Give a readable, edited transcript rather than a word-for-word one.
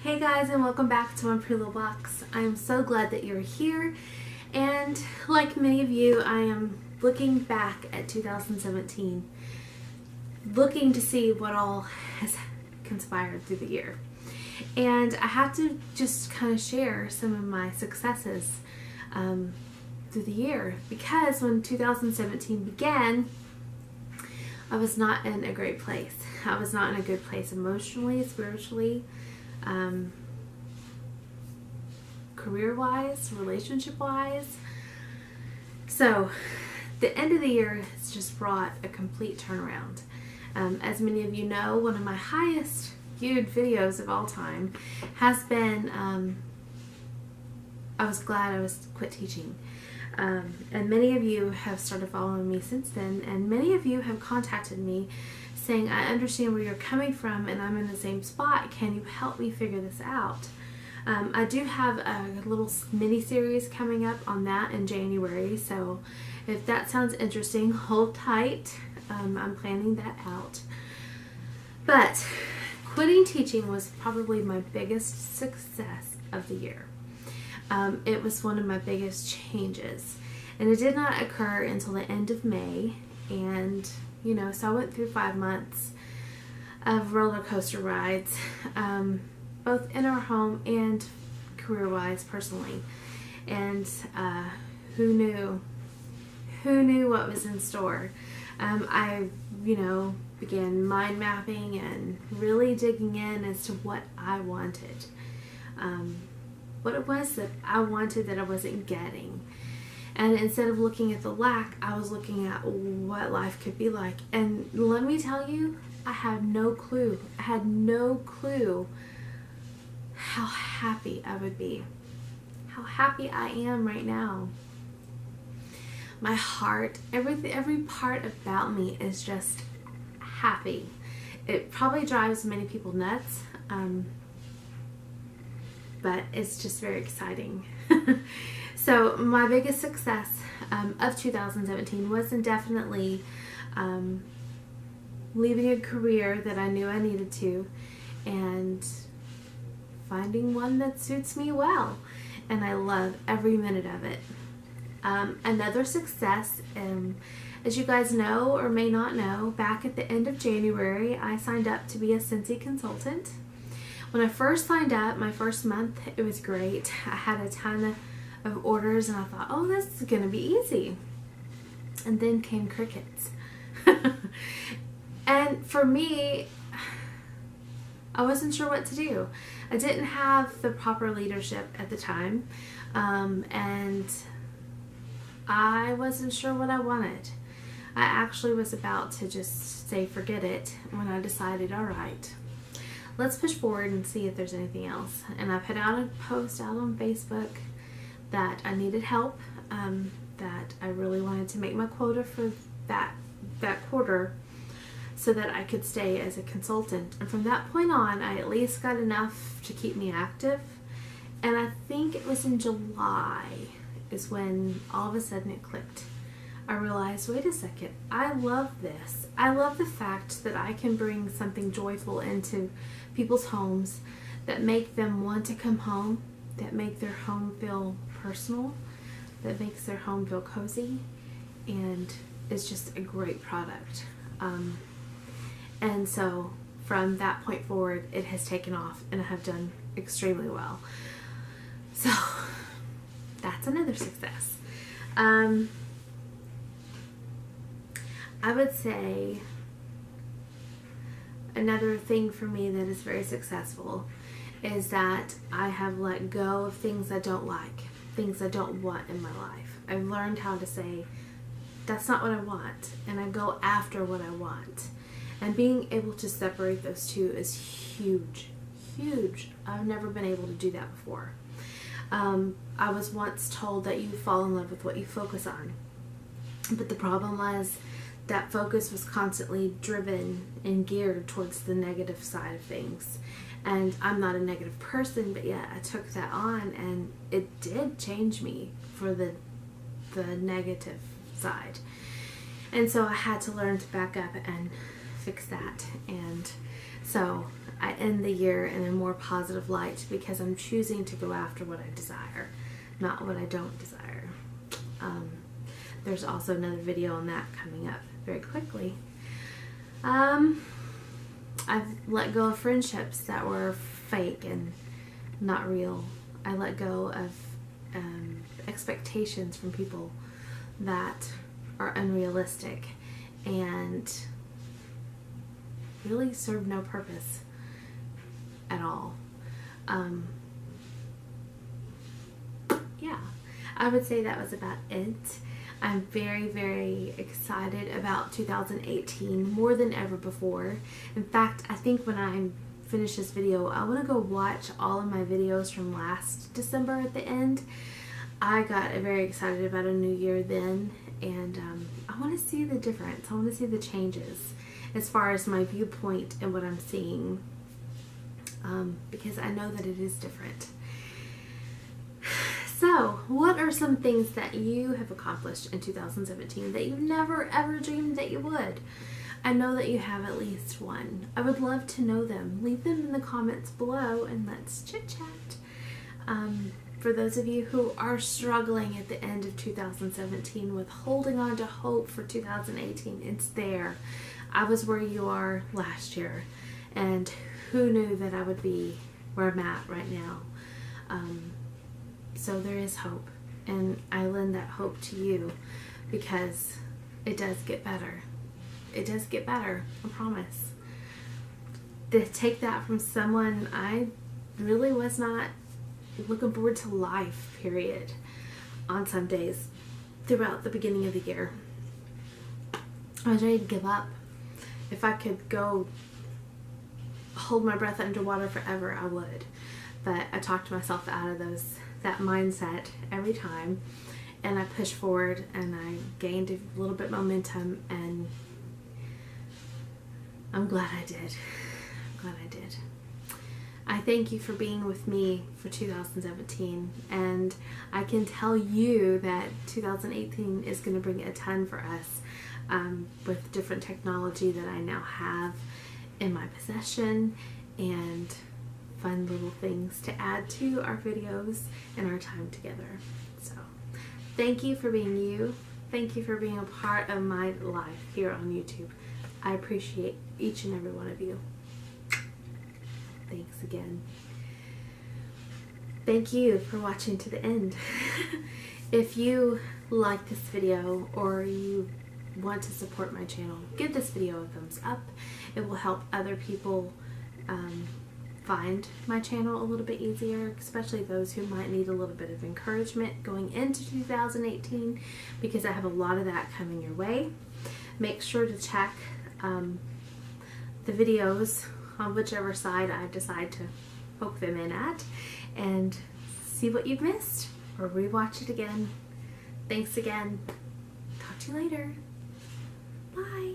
Hey guys, and welcome back to my pretty little box. I am so glad that you're here, and like many of you, I am looking back at 2017, looking to see what all has conspired through the year. And I have to just kind of share some of my successes through the year, because when 2017 began, I was not in a great place. I was not in a good place emotionally, spiritually, career-wise, relationship-wise. So the end of the year has just brought a complete turnaround. As many of you know, one of my highest viewed videos of all time has been I was glad I was quit teaching. And many of you have started following me since then, and many of you have contacted me saying, I understand where you're coming from and I'm in the same spot. Can you help me figure this out? I do have a little mini series coming up on that in January, so if that sounds interesting, hold tight. I'm planning that out. But quitting teaching was probably my biggest success of the year. It was one of my biggest changes, and it did not occur until the end of May. And you know, so I went through 5 months of roller coaster rides, both in our home and career-wise, personally. And who knew what was in store? I, began mind mapping and really digging in as to what I wanted, what it was that I wanted that I wasn't getting. And instead of looking at the lack, I was looking at what life could be like. And let me tell you, I had no clue. I had no clue how happy I would be. How happy I am right now. My heart, every part about me is just happy. It probably drives many people nuts, but it's just very exciting. So my biggest success of 2017 was definitely leaving a career that I knew I needed to and finding one that suits me well, and I love every minute of it. Another success, as you guys know or may not know, back at the end of January I signed up to be a Scentsy consultant. When I first signed up, my first month, it was great. I had a ton of orders and I thought, oh, this is gonna be easy. And then came crickets. And for me, I wasn't sure what to do. I didn't have the proper leadership at the time, and I wasn't sure what I wanted. I actually was about to just say forget it when I decided, all right, let's push forward and see if there's anything else. And I put out a post out on Facebook that I needed help, that I really wanted to make my quota for that quarter so that I could stay as a consultant. And from that point on, I at least got enough to keep me active. And I think it was in July is when all of a sudden it clicked. I realized, wait a second, I love this. I love the fact that I can bring something joyful into people's homes that make them want to come home, that make their home feel personal, that makes their home feel cozy, and it's just a great product. And so from that point forward, it has taken off and I have done extremely well. So that's another success. I would say another thing for me that is very successful is that I have let go of things I don't like, things I don't want in my life. I've learned how to say, that's not what I want, and I go after what I want. And being able to separate those two is huge, huge. I've never been able to do that before. I was once told that you fall in love with what you focus on. But the problem was that focus was constantly driven and geared towards the negative side of things. And I'm not a negative person, but yet I took that on, and it did change me for the negative side. And so I had to learn to back up and fix that. And so I end the year in a more positive light because I'm choosing to go after what I desire, not what I don't desire. There's also another video on that coming up very quickly. I've let go of friendships that were fake and not real. I let go of expectations from people that are unrealistic and really serve no purpose at all. Yeah, I would say that was about it. I'm very, very excited about 2018 more than ever before. In fact, I think when I finish this video, I want to go watch all of my videos from last December at the end. I got very excited about a new year then, and I want to see the difference. I want to see the changes as far as my viewpoint and what I'm seeing, because I know that it is different. So, what are some things that you have accomplished in 2017 that you never ever dreamed that you would? I know that you have at least one. I would love to know them. Leave them in the comments below and let's chit chat. For those of you who are struggling at the end of 2017 with holding on to hope for 2018, it's there. I was where you are last year, and who knew that I would be where I'm at right now. So there is hope, and I lend that hope to you because it does get better. It does get better, I promise. To take that from someone, I really was not looking forward to life, period, on some days throughout the beginning of the year. I was ready to give up. If I could go hold my breath underwater forever, I would. But I talked myself out of that mindset every time, and I pushed forward, and I gained a little bit momentum, and I'm glad I did. I'm glad I did. I thank you for being with me for 2017, and I can tell you that 2018 is going to bring a ton for us, with different technology that I now have in my possession, and fun little things to add to our videos and our time together. So thank you for being you. Thank you for being a part of my life here on YouTube. I appreciate each and every one of you. Thanks again. Thank you for watching to the end. If you like this video or you want to support my channel, give this video a thumbs up. It will help other people find my channel a little bit easier, especially those who might need a little bit of encouragement going into 2018, because I have a lot of that coming your way. Make sure to check the videos on whichever side I decide to poke them in at, and see what you've missed or rewatch it again. Thanks again. Talk to you later. Bye.